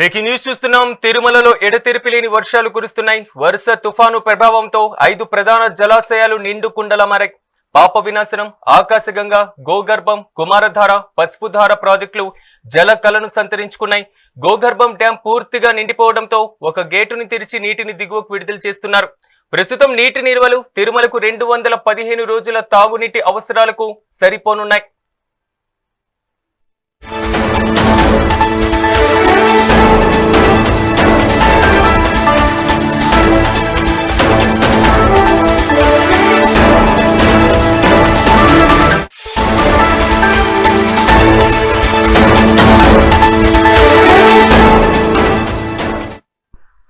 Breaking news చూస్తున్నాం. తిరుమలలో ఎడతెరిపి లేని వర్షాలు కురుస్తున్నాయి. వరుస తుఫాను ప్రభావంతో 5 ప్రధాన జలాశయాలు నిండు కుండల మారాయి. పాప వినాశనం, ఆకాశగంగ, గోగర్భం, కుమారధార, పసుపుధార ప్రాజెక్టులు జల కలను సంతరించుకున్నాయి. గోగర్భం డ్యాం పూర్తిగా నిండిపోవడంతో ఒక గేటుని తెరిచి నీటిని దిగువకు విడుదల చేస్తున్నారు. ప్రస్తుతం నీటి నిల్వలు తిరుమలకు 215 రోజుల తాగునీటి అవసరాలకు సరిపోనున్నాయి.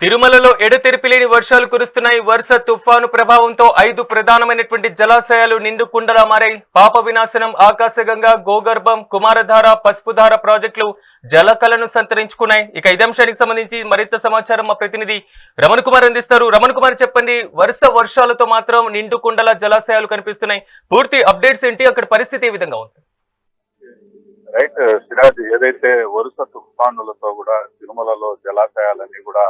తిరుమలలో ఎడతెరిపి లేని వర్షాలు కురుస్తున్నాయి. వరుస తుఫాను ప్రభావంతో 5 ప్రధానమైనటువంటి జలాశయాలు నిండు కుండలా మారాయి. పాప వినాశనం, ఆకాశగంగ, గోగర్భం, కుమారధార, పసుపుధార ప్రాజెక్టులు జలకలను సంతరించుకున్నాయి. ఇక ఇదే అంశానికి సంబంధించి మరింత సమాచారం మా ప్రతినిధి రమణ్ కుమార్ అందిస్తారు. రమణ్ కుమార్, చెప్పండి, వరుస వర్షాలతో మాత్రం నిండు కుండల జలాశయాలు కనిపిస్తున్నాయి. పూర్తి అప్డేట్స్ ఏంటి? అక్కడ పరిస్థితి ఏ విధంగా ఉంది? రైట్ సిరాజ్, ఏదైతే వరుస తుఫానులతో కూడా తిరుమలలో జలాశయాలన్నీ కూడా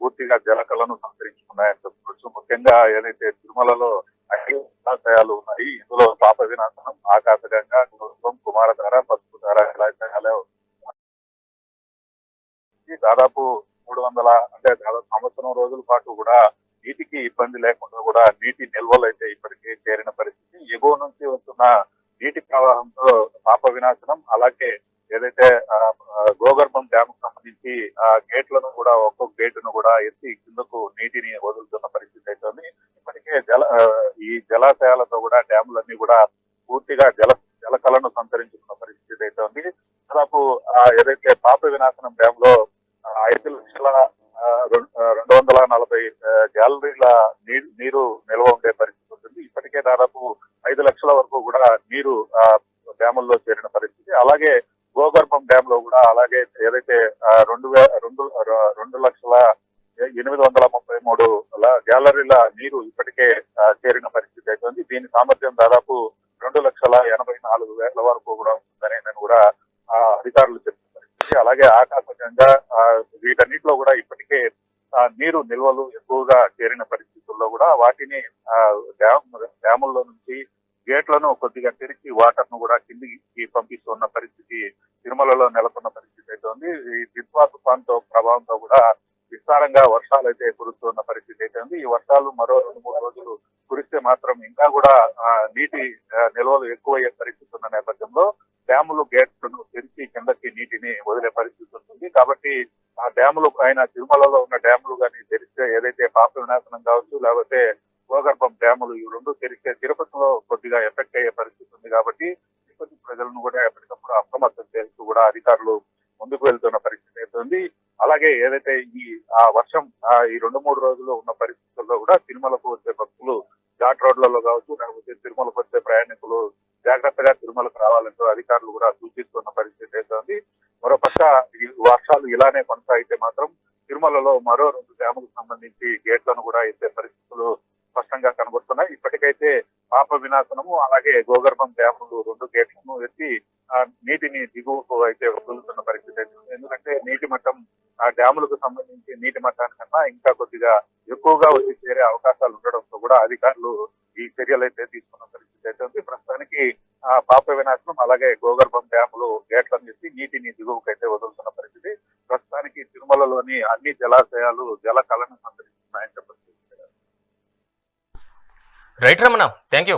పూర్తిగా జలకలను సంతరించుకున్నాయని చెప్పుకోవచ్చు. ముఖ్యంగా ఏదైతే తిరుమలలో 5 జలాశయాలు ఉన్నాయి, ఇందులో పాప వినాశనం, ఆకాశగంగా, గోగర్భం, కుమారధార, పసుపుధార జలాశయాలు దాదాపు 300 అంటే దాదాపు సంవత్సరం రోజుల పాటు కూడా నీటికి ఇబ్బంది లేకుండా కూడా నీటి నిల్వలు అయితే ఇప్పటికే చేరిన పరిస్థితి. ఎగువ నుంచి వస్తున్న నీటి ప్రవాహంతో పాప వినాశనం, అలాగే ఏదైతే గోగర్భం డ్యామ్ కు సంబంధించి ఆ గేట్లను కూడా ఒక్కొక్క గేటును కూడా ఎత్తి కిందకు నీటిని వదులుతున్న పరిస్థితి అయితే ఉంది. ఇప్పటికే ఈ జలాశయాలతో కూడా డ్యాములన్నీ కూడా పూర్తిగా జలకలను సంతరించుకున్న పరిస్థితి అయితే ఉంది. దాదాపు ఏదైతే పాప వినాశనం డ్యామ్ లో 5,240 గ్యాలరీల నీరు నిల్వ ఉండే పరిస్థితి ఉంటుంది. ఇప్పటికే దాదాపు 5 లక్షల వరకు కూడా నీరు డ్యాముల్లో చేరిన పరిస్థితి. అలాగే గోగర్భం డ్యామ్ లో కూడా అలాగే ఏదైతే 2,833 గ్యాలరీల నీరు ఇప్పటికే చేరిన పరిస్థితి అయితే ఉంది. దీని సామర్థ్యం దాదాపు 2,84,000 వరకు కూడా ఉంటుందని నేను కూడా అధికారులు చెప్పిన పరిస్థితి. అలాగే ఆకాశగంగా వీటన్నిటిలో కూడా ఇప్పటికే నీరు నిల్వలు ఎక్కువగా చేరిన పరిస్థితుల్లో కూడా వాటిని డ్యాముల్లో నుంచి గేట్లను కొద్దిగా తెరిచి వాటర్ ను కూడా కిందికి పంపిస్తున్న పరిస్థితి తిరుమలలో నెలకొన్న పరిస్థితి అయితే ఉంది. ఈ దిత్వా తుఫాన్తో ప్రభావంతో కూడా విస్తారంగా వర్షాలు అయితే కురుస్తున్న పరిస్థితి అయితే ఉంది. ఈ వర్షాలు మరో 2-3 రోజులు కురిస్తే మాత్రం ఇంకా కూడా నీటి నిల్వలు ఎక్కువయ్యే పరిస్థితి ఉన్న నేపథ్యంలో డ్యాములు గేట్లను తెరిచి కిందకి నీటిని వదిలే పరిస్థితి ఉంటుంది. కాబట్టి ఆ డ్యాములు ఆయన తిరుమలలో ఉన్న డ్యాములు కానీ తెరిస్తే ఏదైతే పాప వినాశనం కావచ్చు, లేకపోతే గోగర్భం డ్యాములు, ఈ 2 తెరిస్తే తిరుపతిలో కొద్దిగా ఎఫెక్ట్ అయ్యే పరిస్థితి ఉంది. కాబట్టి తిరుపతి ప్రజలను కూడా ఎప్పటికప్పుడు అప్రమత్తం చేస్తూ కూడా అధికారులు ముందుకు వెళ్తున్న పరిస్థితి అవుతుంది. అలాగే ఏదైతే ఈ వర్షం ఈ 2-3 రోజులు ఉన్న పరిస్థితుల్లో కూడా తిరుమలకు వచ్చే భక్తులు ఘాట్ రోడ్లలో కావచ్చు, లేకపోతే తిరుమలకు వచ్చే ప్రయాణికులు జాగ్రత్తగా తిరుమలకు రావాలంటూ అధికారులు కూడా సూచిస్తున్న పరిస్థితి అవుతుంది. మరోపక్క ఈ వర్షాలు ఇలానే కొనసాగితే మాత్రం తిరుమలలో మరో 2 డ్యాములకు సంబంధించి గేట్లను కూడా ఎత్తే పరిస్థితులు స్పష్టంగా కనబడుతున్నాయి. ఇప్పటికైతే పాప వినాశనము అలాగే గోగర్భం డ్యాములు 2 గేట్లను ఎత్తి నీటిని దిగువకు అయితే వదులుతున్న పరిస్థితి అయితే ఉంది. ఎందుకంటే నీటి మట్టం ఆ డ్యాములకు సంబంధించి నీటి మట్టానికన్నా ఇంకా కొద్దిగా ఎక్కువగా వచ్చి చేరే అవకాశాలు ఉండడంతో కూడా అధికారులు ఈ చర్యలు అయితే తీసుకున్న పరిస్థితి అయితే ఉంది. ప్రస్తుతానికి పాప వినాశనం అలాగే గోగర్భం డ్యాములు గేట్లను ఎత్తి నీటిని దిగువకు అయితే వదులుతున్న పరిస్థితి. ప్రస్తుతానికి తిరుమలలోని అన్ని జలాశయాలు జల కళను సంతరిస్తున్నాయని చెప్పచ్చు. Right Ramana, thank you.